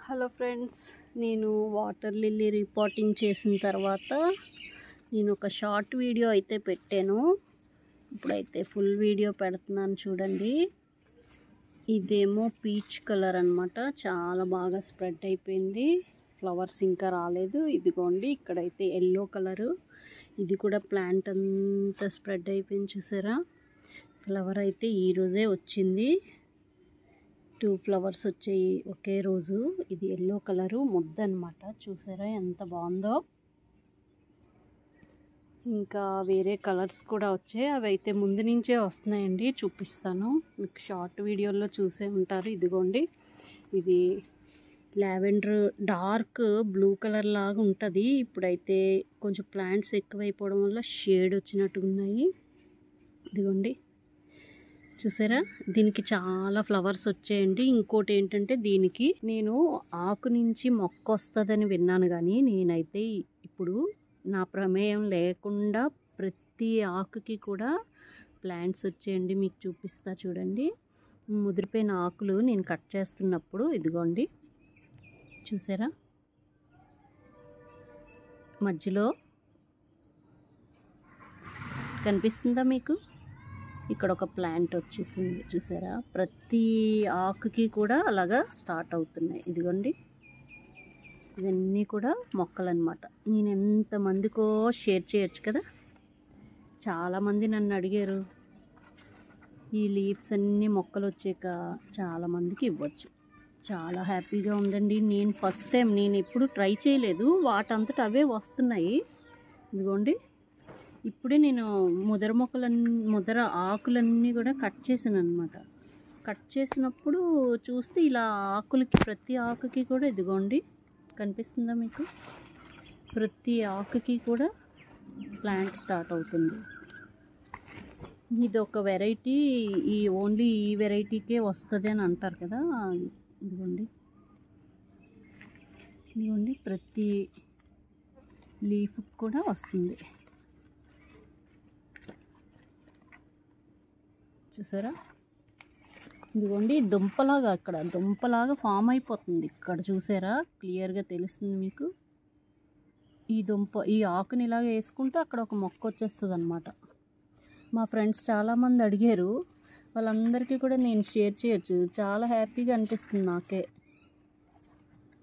Hello friends, నేను water lily reporting చేసిన తర్వాత నేను ఒక షార్ట్ వీడియో అయితే పెట్టాను. ఇప్పుడైతే ఫుల్ వీడియో పెడుతున్నాను చూడండి. ఇదేమో పీచ్ కలర్ అన్నమాట. చాలా బాగా స్ప్రెడ్ అయిపోయింది. ఫ్లవర్స్ ఇంకా రాలేదు. ఇదిగోండి ఇక్కడైతే ఎల్లో కలరు. ఇది కూడా ప్లాంట్ అంతా స్ప్రెడ్ అయిపోయింది చూసారా. ఫ్లవర్ అయితే ఈరోజే వచ్చింది. 2 ఫ్లవర్స్ వచ్చాయి ఒకే రోజు. ఇది ఎల్లో కలరు ముద్ద అన్నమాట. చూసారా ఎంత బాగుందో. ఇంకా వేరే కలర్స్ కూడా వచ్చాయి. అవి అయితే ముందు నుంచే వస్తున్నాయండి, చూపిస్తాను మీకు. షార్ట్ వీడియోలో చూసే ఉంటారు. ఇదిగోండి ఇది లావెండర్ డార్క్ బ్లూ కలర్ లాగా ఉంటుంది. ఇప్పుడైతే కొంచెం ప్లాంట్స్ ఎక్కువైపోవడం వల్ల షేడ్ వచ్చినట్టు ఉన్నాయి. ఇదిగోండి చూసారా, దీనికి చాలా ఫ్లవర్స్ వచ్చాయండి. ఇంకోటి ఏంటంటే, దీనికి నేను ఆకు నుంచి మొక్క వస్తుందని విన్నాను, కానీ నేనైతే ఇప్పుడు నా ప్రమేయం లేకుండా ప్రతి ఆకుకి కూడా ప్లాంట్స్ వచ్చాయండి. మీకు చూపిస్తా చూడండి. ముదిరిపోయిన ఆకులు నేను కట్ చేస్తున్నప్పుడు ఇదిగోండి చూసారా, మధ్యలో కనిపిస్తుందా మీకు? ఇక్కడ ఒక ప్లాంట్ వచ్చేసింది చూసారా. ప్రతి ఆకుకి కూడా అలాగా స్టార్ట్ అవుతున్నాయి. ఇదిగోండి ఇవన్నీ కూడా మొక్కలు అన్నమాట. నేను ఎంతమందికో షేర్ చేయొచ్చు కదా. చాలామంది నన్ను అడిగారు, ఈ లీవ్స్ అన్నీ మొక్కలు వచ్చాక చాలామందికి ఇవ్వచ్చు. చాలా హ్యాపీగా ఉందండి. నేను ఫస్ట్ టైం, నేను ఎప్పుడు ట్రై చేయలేదు. వాటంతట అవే వస్తున్నాయి. ఇదిగోండి ఇప్పుడే నేను ముదర ఆకులన్నీ కూడా కట్ చేసాను అనమాట. కట్ చేసినప్పుడు చూస్తే ఇలా ఆకులకి, ప్రతి ఆకుకి కూడా ఇదిగోండి కనిపిస్తుందా మీకు? ప్రతి ఆకుకి కూడా ప్లాంట్ స్టార్ట్ అవుతుంది. ఇది ఒక వెరైటీ. ఓన్లీ ఈ వెరైటీకే వస్తుంది అని అంటారు కదా. ఇదిగోండి ఇదిగోండి ప్రతి లీఫ్ కూడా వస్తుంది చూసారా. ఇదిగోండి దుంపలాగా, అక్కడ దుంపలాగా ఫామ్ అయిపోతుంది. ఇక్కడ చూసారా, క్లియర్గా తెలుస్తుంది మీకు. ఈ ఆకుని ఇలాగ వేసుకుంటే అక్కడ ఒక మొక్క వచ్చేస్తుంది అనమాట. మా ఫ్రెండ్స్ చాలామంది అడిగారు, వాళ్ళందరికీ కూడా నేను షేర్ చేయొచ్చు. చాలా హ్యాపీగా అనిపిస్తుంది నాకే.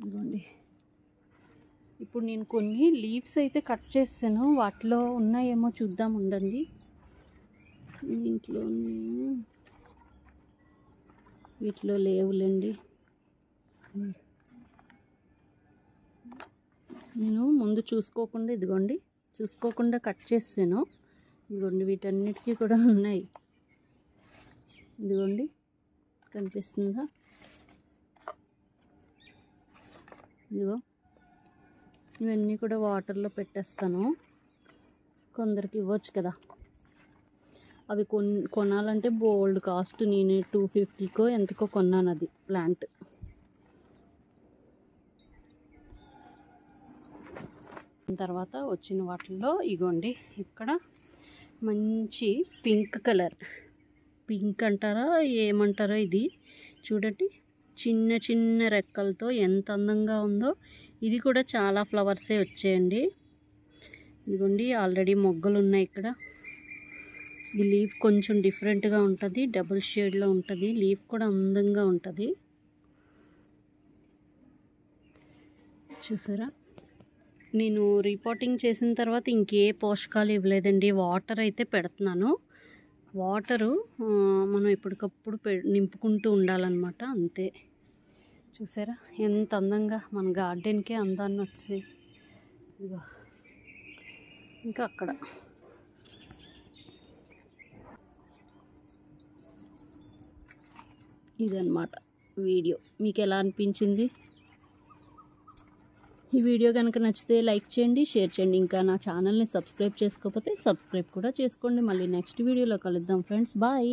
ఇదిగోండి ఇప్పుడు నేను కొన్ని లీవ్స్ అయితే కట్ చేసాను. వాటిలో ఉన్నాయేమో చూద్దాం ఉండండి. ఇంట్లో వీటిలో లేవులేండి. నేను ముందు చూసుకోకుండా, ఇదిగోండి చూసుకోకుండా కట్ చేసాను. ఇదిగోండి వీటన్నిటికీ కూడా ఉన్నాయి. ఇదిగోండి కనిపిస్తుందా? ఇదిగో ఇవన్నీ కూడా వాటర్లో పెట్టేస్తాను. కొందరికి ఇవ్వచ్చు కదా. అవి కొనాలంటే బోల్డ్ కాస్ట్. నేను 250కో ఎంతకో కొన్నాను అది ప్లాంట్. తర్వాత వచ్చిన వాటిల్లో ఇగోండి ఇక్కడ మంచి పింక్ కలర్, పింక్ అంటారా ఏమంటారో, ఇది చూడండి చిన్న చిన్న రెక్కలతో ఎంత అందంగా ఉందో. ఇది కూడా చాలా ఫ్లవర్సే వచ్చాయండి. ఇదిగోండి ఆల్రెడీ మొగ్గలు ఉన్నాయి ఇక్కడ. ఈ లీఫ్ కొంచెం డిఫరెంట్గా ఉంటుంది, డబుల్ షేడ్లో ఉంటుంది. లీఫ్ కూడా అందంగా ఉంటుంది చూసారా. నేను రిపోర్టింగ్ చేసిన తర్వాత ఇంకే పోషకాలు ఇవ్వలేదండి. వాటర్ అయితే పెడుతున్నాను. వాటరు మనం ఎప్పటికప్పుడు నింపుకుంటూ ఉండాలన్నమాట, అంతే. చూసారా ఎంత అందంగా మన గార్డెన్కే అందాన్ని వచ్చి. ఇంకా అక్కడ ఇదన్నమాట వీడియో. మీకు ఎలా అనిపించింది? ఈ వీడియో కనుక నచ్చితే లైక్ చేయండి, షేర్ చేయండి. ఇంకా నా ఛానల్ని సబ్స్క్రైబ్ చేసుకోకపోతే సబ్స్క్రైబ్ కూడా చేసుకోండి. మళ్ళీ నెక్స్ట్ వీడియోలో కలుద్దాం ఫ్రెండ్స్. బాయ్.